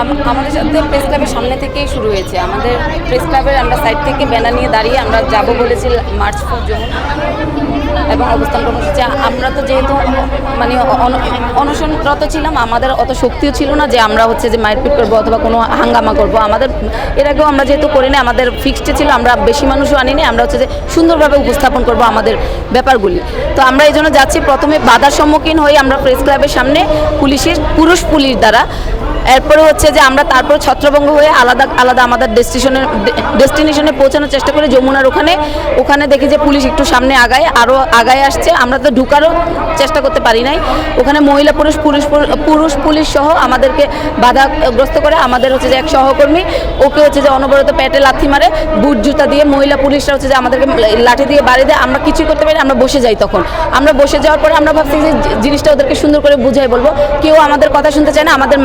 আমাদের সাথে প্রেস ক্লাবের সামনে থেকেই শুরু হয়েছে। আমাদের প্রেস ক্লাবের আমরা সাইড থেকে ব্যানার নিয়ে দাঁড়িয়ে আমরা যাব বলেছি মার্চ ফর যমুনা এবং অবস্থান কর্মসূচি। আমরা তো যেহেতু মানে অনশনরত ছিলাম, আমাদের অত শক্তিও ছিল না যে আমরা হচ্ছে যে মারপিট করবো অথবা কোনো হাঙ্গামা করবো। আমাদের এর আগেও আমরা যেহেতু করি না, আমাদের ফিক্সড ছিল আমরা বেশি মানুষও আনিনি, আমরা হচ্ছে যে সুন্দরভাবে উপস্থাপন করবো আমাদের ব্যাপারগুলি। তো আমরা এই জন্য যাচ্ছি, প্রথমে বাধার সম্মুখীন হই আমরা প্রেস ক্লাবের সামনে পুলিশ দ্বারা। এরপরে হচ্ছে যে আমরা তারপর ছত্রভঙ্গ হয়ে আলাদা আলাদা আমাদের ডেস্টিনেশনে পৌঁছানোর চেষ্টা করি যমুনার ওখানে দেখি যে পুলিশ একটু সামনে আরও আগায় আসছে। আমরা তো ঢুকারও চেষ্টা করতে পারি নাই। ওখানে মহিলা পুলিশ সহ আমাদেরকে বাধাগ্রস্ত করে। আমাদের হচ্ছে যে এক সহকর্মী ওকে হচ্ছে যে অনবরত পেটে লাথি মারে, বুট জুতা দিয়ে। মহিলা পুলিশরা হচ্ছে যে আমাদেরকে লাঠি দিয়ে বাড়ি দেয়। আমরা কিছুই করতে পারি, আমরা বসে যাই। তখন আমরা বসে যাওয়ার পরে আমরা ভাবছি যে জিনিসটা ওদেরকে সুন্দর করে বুঝাই বলবো, কেউ আমাদের কথা শুনতে চায় না। আমাদের